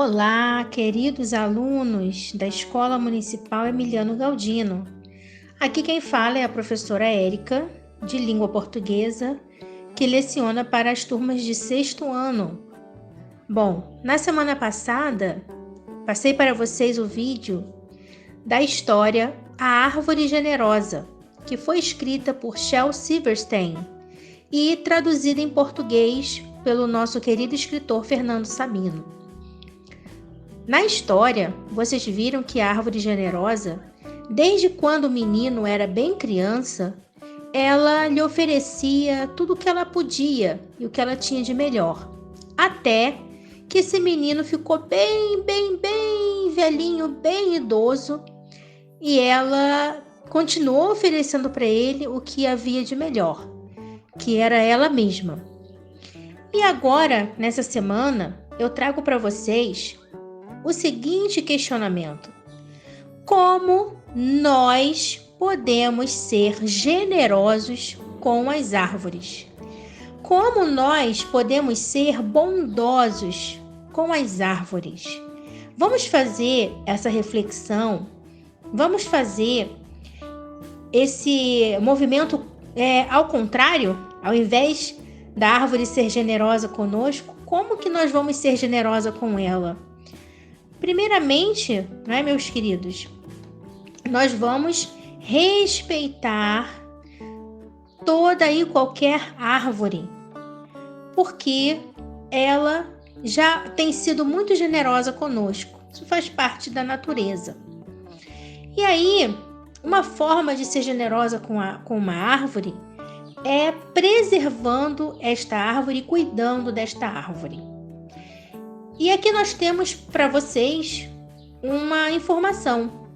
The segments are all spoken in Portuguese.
Olá, queridos alunos da Escola Municipal Emiliano Galdino. Aqui quem fala é a professora Érica, de Língua Portuguesa, que leciona para as turmas de 6º ano. Bom, na semana passada, passei para vocês o vídeo da história A Árvore Generosa, que foi escrita por Shel Silverstein e traduzida em português pelo nosso querido escritor Fernando Sabino. Na história, vocês viram que a árvore generosa, desde quando o menino era bem criança, ela lhe oferecia tudo o que ela podia e o que ela tinha de melhor. Até que esse menino ficou bem velhinho, bem idoso, e ela continuou oferecendo para ele o que havia de melhor, que era ela mesma. E agora, nessa semana, eu trago para vocês o seguinte questionamento: como nós podemos ser generosos com as árvores? Como nós podemos ser bondosos com as árvores? Vamos fazer essa reflexão, vamos fazer esse movimento ao contrário, ao invés da árvore ser generosa conosco, como que nós vamos ser generosa com ela? Primeiramente, né, meus queridos, nós vamos respeitar toda e qualquer árvore, porque ela já tem sido muito generosa conosco. Isso faz parte da natureza. E aí, uma forma de ser generosa com uma árvore é preservando esta árvore e cuidando desta árvore. E aqui nós temos para vocês uma informação.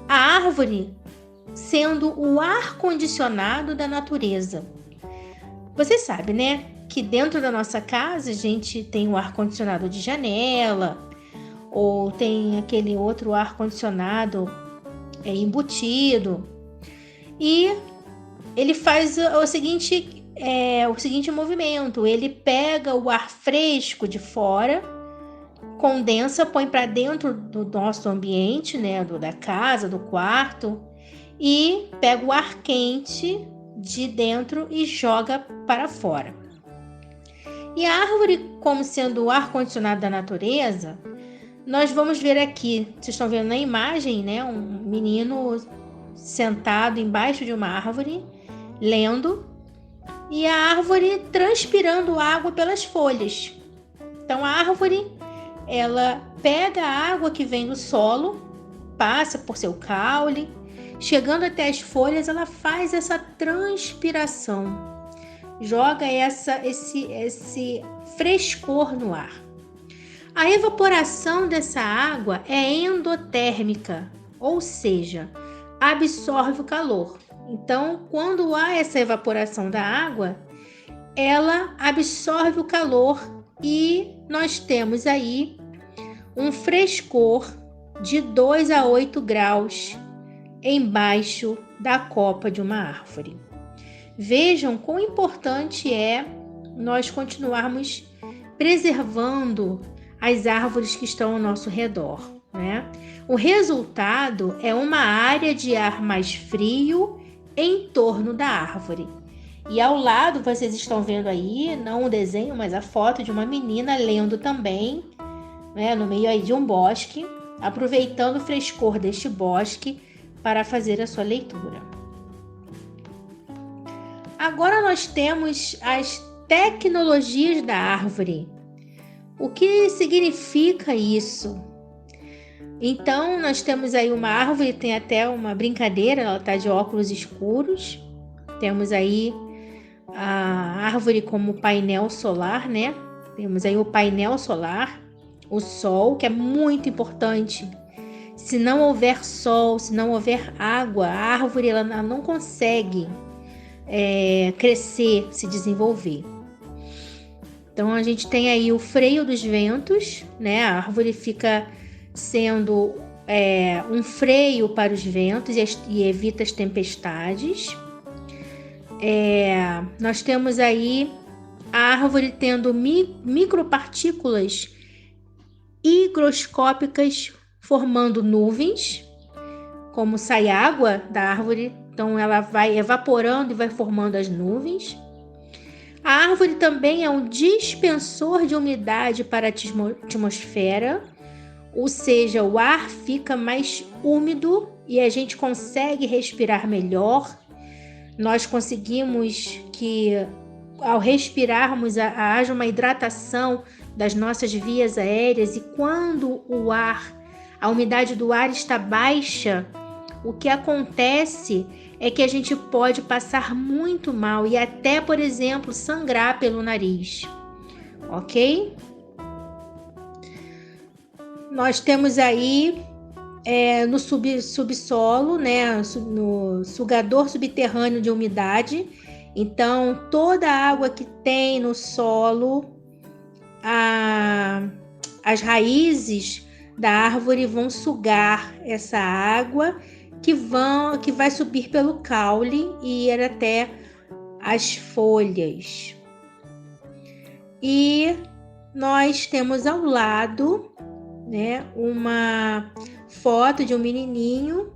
A árvore sendo o ar-condicionado da natureza. Você sabe, né, que dentro da nossa casa a gente tem o ar-condicionado de janela, ou tem aquele outro ar-condicionado embutido. E ele faz o seguinte movimento: ele pega o ar fresco de fora, condensa, põe para dentro do nosso ambiente, né, da casa, do quarto, e pega o ar quente de dentro e joga para fora. E a árvore, como sendo o ar-condicionado da natureza, nós vamos ver aqui, vocês estão vendo na imagem, né, um menino sentado embaixo de uma árvore, lendo, e a árvore transpirando água pelas folhas. Então a árvore, ela pega a água que vem do solo, passa por seu caule, chegando até as folhas, ela faz essa transpiração, joga esse frescor no ar. A evaporação dessa água é endotérmica, ou seja, absorve o calor. Então, quando há essa evaporação da água, ela absorve o calor e nós temos aí um frescor de 2 a 8 graus embaixo da copa de uma árvore. Vejam quão importante é nós continuarmos preservando as árvores que estão ao nosso redor, né? O resultado é uma área de ar mais frio em torno da árvore. E ao lado vocês estão vendo aí, não o desenho, mas a foto de uma menina lendo também, né, no meio aí de um bosque, aproveitando o frescor deste bosque para fazer a sua leitura. Agora nós temos as tecnologias da árvore. O que significa isso? Então, nós temos aí uma árvore, tem até uma brincadeira, ela está de óculos escuros. Temos aí a árvore como painel solar, né? Temos aí o painel solar, o sol, que é muito importante. Se não houver sol, se não houver água, a árvore ela não consegue crescer, se desenvolver. Então, a gente tem aí o freio dos ventos, né? A árvore fica sendo um freio para os ventos e evita as tempestades. Nós temos aí a árvore tendo micropartículas higroscópicas formando nuvens, como sai água da árvore, então ela vai evaporando e vai formando as nuvens. A árvore também é um dispensor de umidade para a atmosfera, ou seja, o ar fica mais úmido e a gente consegue respirar melhor. Nós conseguimos que, ao respirarmos, haja uma hidratação das nossas vias aéreas, e quando a umidade do ar está baixa, o que acontece é que a gente pode passar muito mal e até, por exemplo, sangrar pelo nariz, ok? Nós temos aí no subsolo, né, no sugador subterrâneo de umidade. Então, toda a água que tem no solo, as raízes da árvore vão sugar essa água que vai subir pelo caule e ir até as folhas. E nós temos ao lado, né, uma foto de um menininho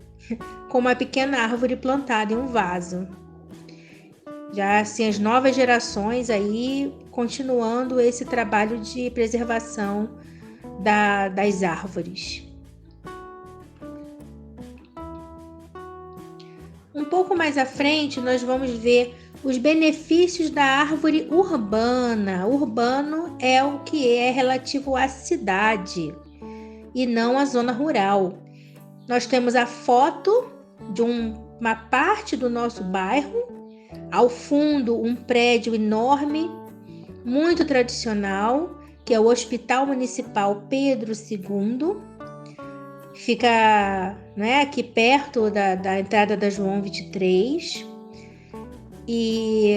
com uma pequena árvore plantada em um vaso. Já assim, as novas gerações aí continuando esse trabalho de preservação das árvores. Um pouco mais à frente, nós vamos ver os benefícios da árvore urbana. Urbano é o que é relativo à cidade e não à zona rural. Nós temos a foto de uma parte do nosso bairro. Ao fundo, um prédio enorme, muito tradicional, que é o Hospital Municipal Pedro II. Fica, né, aqui perto da entrada da João 23. E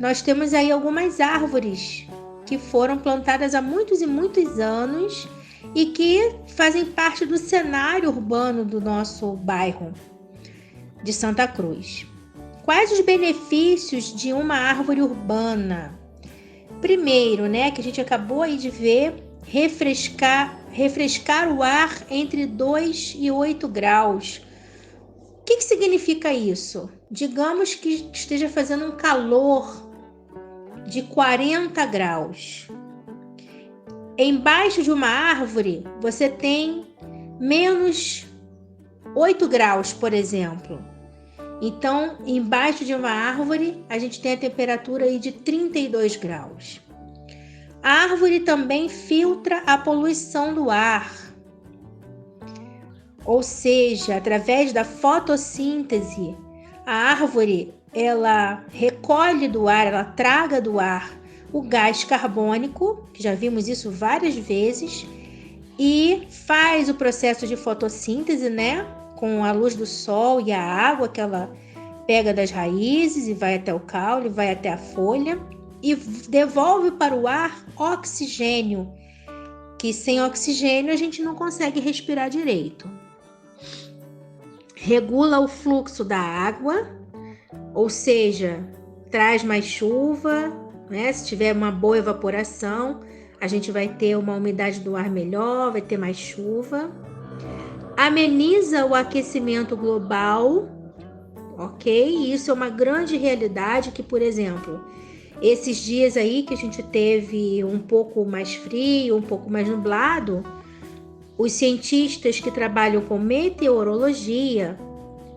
nós temos aí algumas árvores que foram plantadas há muitos e muitos anos e que fazem parte do cenário urbano do nosso bairro de Santa Cruz. Quais os benefícios de uma árvore urbana? Primeiro, né, que a gente acabou aí de ver, refrescar o ar entre 2 e 8 graus. O que significa isso? Digamos que esteja fazendo um calor de 40 graus. Embaixo de uma árvore, você tem menos 8 graus, por exemplo. Então, embaixo de uma árvore, a gente tem a temperatura aí de 32 graus. A árvore também filtra a poluição do ar. Ou seja, através da fotossíntese, a árvore, ela recolhe do ar, ela traga do ar o gás carbônico, que já vimos isso várias vezes, e faz o processo de fotossíntese, né? Com a luz do sol e a água que ela pega das raízes e vai até o caule, vai até a folha e devolve para o ar oxigênio, que sem oxigênio a gente não consegue respirar direito. Regula o fluxo da água, ou seja, traz mais chuva, né? Se tiver uma boa evaporação, a gente vai ter uma umidade do ar melhor, vai ter mais chuva. Ameniza o aquecimento global, ok? Isso é uma grande realidade que, por exemplo, esses dias aí que a gente teve um pouco mais frio, um pouco mais nublado, os cientistas que trabalham com meteorologia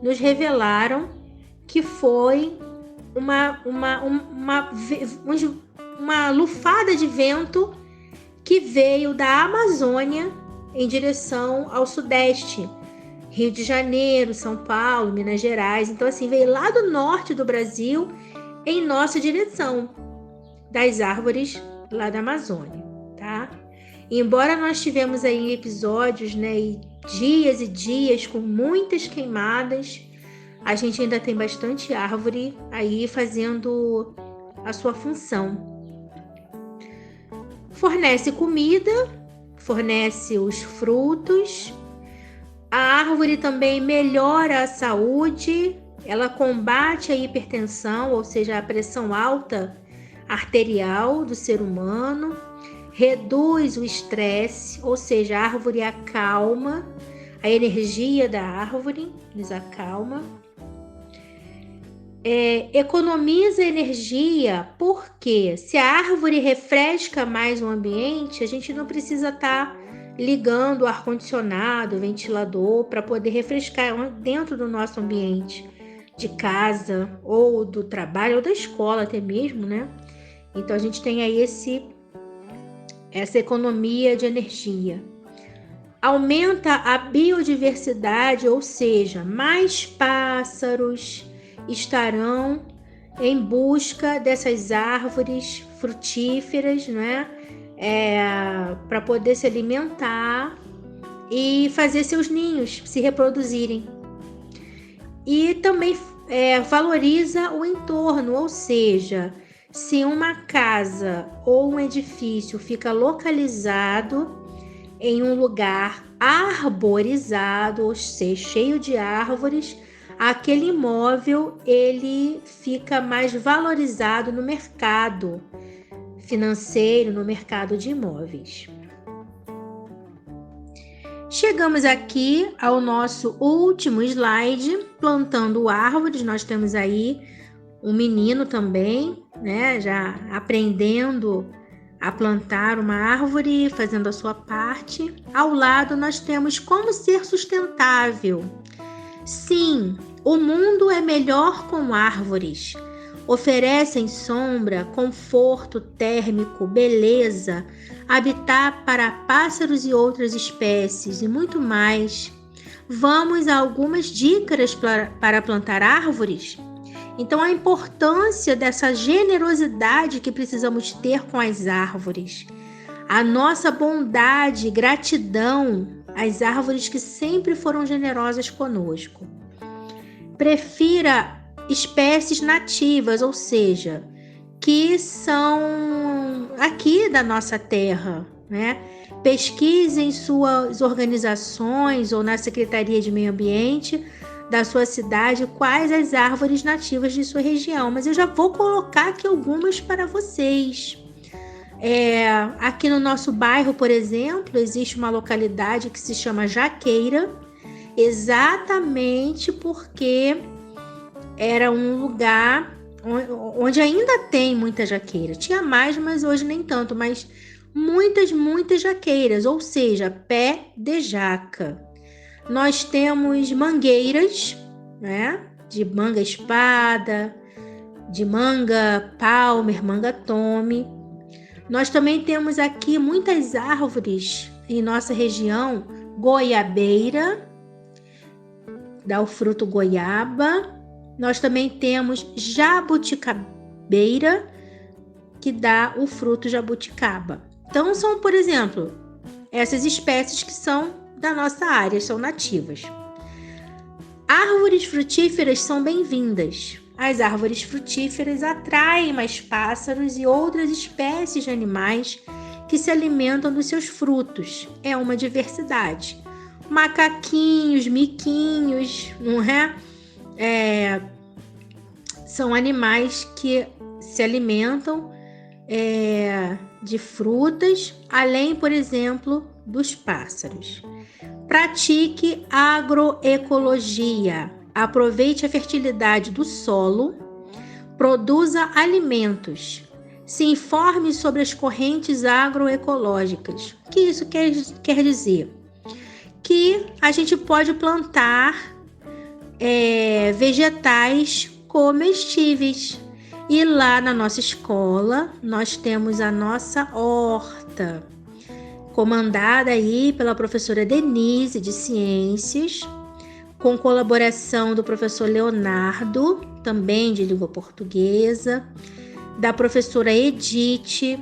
nos revelaram que foi uma lufada de vento que veio da Amazônia em direção ao sudeste, Rio de Janeiro, São Paulo, Minas Gerais. Então, assim, veio lá do norte do Brasil em nossa direção, das árvores lá da Amazônia, tá? E embora nós tivemos aí episódios, né, e dias com muitas queimadas, a gente ainda tem bastante árvore aí fazendo a sua função. Fornece comida, fornece os frutos. A árvore também melhora a saúde, ela combate a hipertensão, ou seja, a pressão alta arterial do ser humano, reduz o estresse, ou seja, a árvore acalma, a energia da árvore nos acalma. Economiza energia, porque se a árvore refresca mais o ambiente, a gente não precisa estar ligando o ar-condicionado, o ventilador, para poder refrescar dentro do nosso ambiente de casa, ou do trabalho, ou da escola até mesmo, né? Então a gente tem aí essa economia de energia. Aumenta a biodiversidade, ou seja, mais pássaros estarão em busca dessas árvores frutíferas, né? Para poder se alimentar e fazer seus ninhos se reproduzirem. E também valoriza o entorno, ou seja, se uma casa ou um edifício fica localizado em um lugar arborizado, ou seja, cheio de árvores, aquele imóvel ele fica mais valorizado no mercado financeiro, no mercado de imóveis. Chegamos aqui ao nosso último slide, plantando árvores. Nós temos aí um menino também, né, já aprendendo a plantar uma árvore, fazendo a sua parte. Ao lado nós temos como ser sustentável. Sim, o mundo é melhor com árvores. Oferecem sombra, conforto térmico, beleza, habitat para pássaros e outras espécies e muito mais. Vamos a algumas dicas para plantar árvores? Então, a importância dessa generosidade que precisamos ter com as árvores, a nossa bondade, gratidão às árvores que sempre foram generosas conosco. Prefira espécies nativas, ou seja, que são aqui da nossa terra, né? Pesquise em suas organizações ou na Secretaria de Meio Ambiente da sua cidade quais as árvores nativas de sua região, mas eu já vou colocar aqui algumas para vocês. Aqui no nosso bairro, por exemplo, existe uma localidade que se chama Jaqueira, exatamente porque era um lugar onde ainda tem muita jaqueira. Tinha mais, mas hoje nem tanto, mas muitas jaqueiras, ou seja, pé de jaca. Nós temos mangueiras, né? De manga espada, de manga palmer, manga tome. Nós também temos aqui muitas árvores em nossa região, goiabeira, dá o fruto goiaba. Nós também temos jabuticabeira, que dá o fruto jabuticaba. Então, são, por exemplo, essas espécies que são da nossa área, são nativas. Árvores frutíferas são bem-vindas. As árvores frutíferas atraem mais pássaros e outras espécies de animais que se alimentam dos seus frutos. É uma diversidade. Macaquinhos, miquinhos, não é? São animais que se alimentam de frutas, além, por exemplo, dos pássaros. Pratique agroecologia. Aproveite a fertilidade do solo, produza alimentos. Se informe sobre as correntes agroecológicas. O que isso quer dizer? Que a gente pode plantar vegetais comestíveis. E lá na nossa escola, nós temos a nossa horta, comandada aí pela professora Denise, de Ciências, com colaboração do professor Leonardo, também de língua portuguesa, da professora Edith,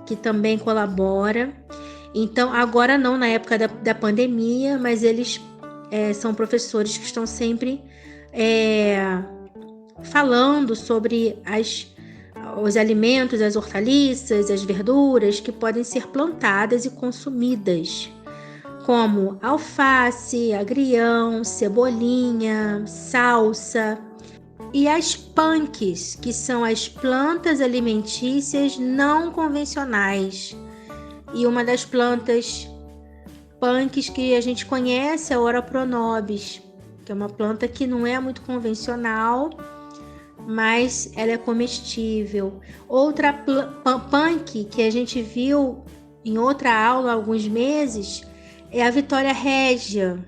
que também colabora. Então, agora não na época da pandemia, mas eles são professores que estão sempre falando sobre os alimentos, as hortaliças, as verduras que podem ser plantadas e consumidas, como alface, agrião, cebolinha, salsa, e as punks, que são as plantas alimentícias não convencionais. E uma das plantas punks que a gente conhece é a Ora pronobis, que é uma planta que não é muito convencional, mas ela é comestível. Outra punk que a gente viu em outra aula há alguns meses é a Vitória régia.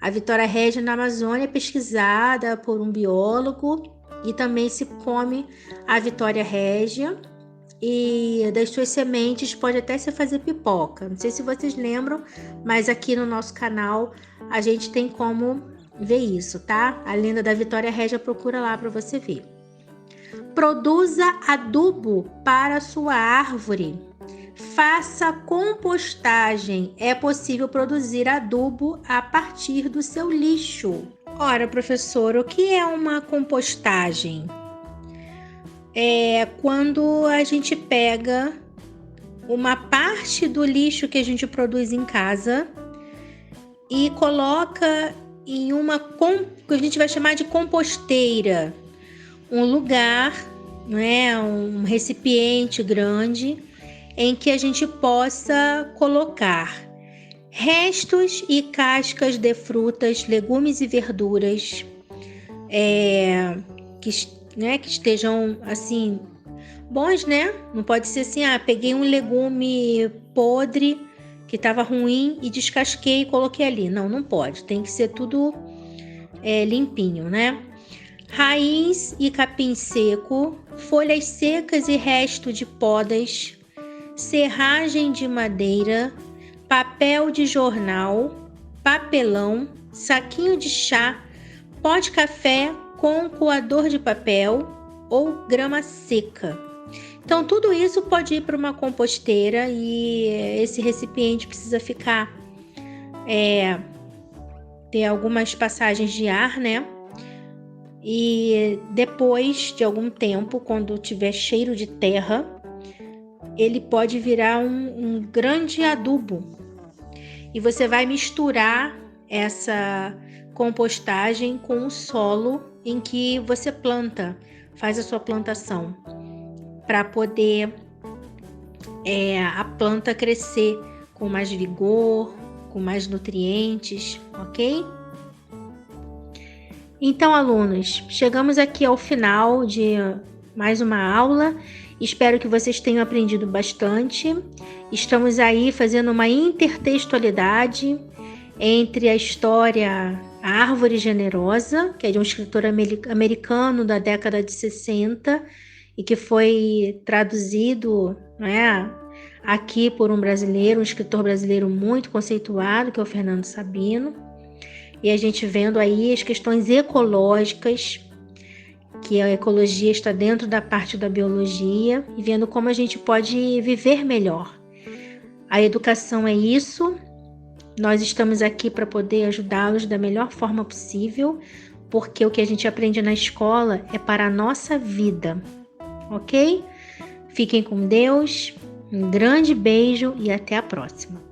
A Vitória régia na Amazônia é pesquisada por um biólogo e também se come a Vitória régia, e das suas sementes pode até se fazer pipoca. Não sei se vocês lembram, mas aqui no nosso canal a gente tem como ver isso, tá? A lenda da Vitória régia, procura lá para você ver. Produza adubo para sua árvore. Faça compostagem. É possível produzir adubo a partir do seu lixo. Ora, professor, o que é uma compostagem? É quando a gente pega uma parte do lixo que a gente produz em casa e coloca em uma que a gente vai chamar de composteira, um lugar, né, um recipiente grande em que a gente possa colocar restos e cascas de frutas, legumes e verduras que estejam assim bons, né? Não pode ser assim, peguei um legume podre que estava ruim e descasquei e coloquei ali. Não pode. Tem que ser tudo limpinho, né? Raiz e capim seco, folhas secas e resto de podas, serragem de madeira, papel de jornal, papelão, saquinho de chá, pó de café com coador de papel ou grama seca. Então, tudo isso pode ir para uma composteira e esse recipiente precisa ficar ter algumas passagens de ar, né? E depois de algum tempo, quando tiver cheiro de terra, ele pode virar um grande adubo. E você vai misturar essa compostagem com o solo em que você faz a sua plantação, para poder a planta crescer com mais vigor, com mais nutrientes, ok? Então, alunos, chegamos aqui ao final de mais uma aula. Espero que vocês tenham aprendido bastante. Estamos aí fazendo uma intertextualidade entre a história A Árvore Generosa, que é de um escritor americano da década de 60 e que foi traduzido, né, aqui por um brasileiro, um escritor brasileiro muito conceituado, que é o Fernando Sabino. E a gente vendo aí as questões ecológicas, que a ecologia está dentro da parte da biologia, e vendo como a gente pode viver melhor. A educação é isso. Nós estamos aqui para poder ajudá-los da melhor forma possível, porque o que a gente aprende na escola é para a nossa vida, ok? Fiquem com Deus, um grande beijo e até a próxima.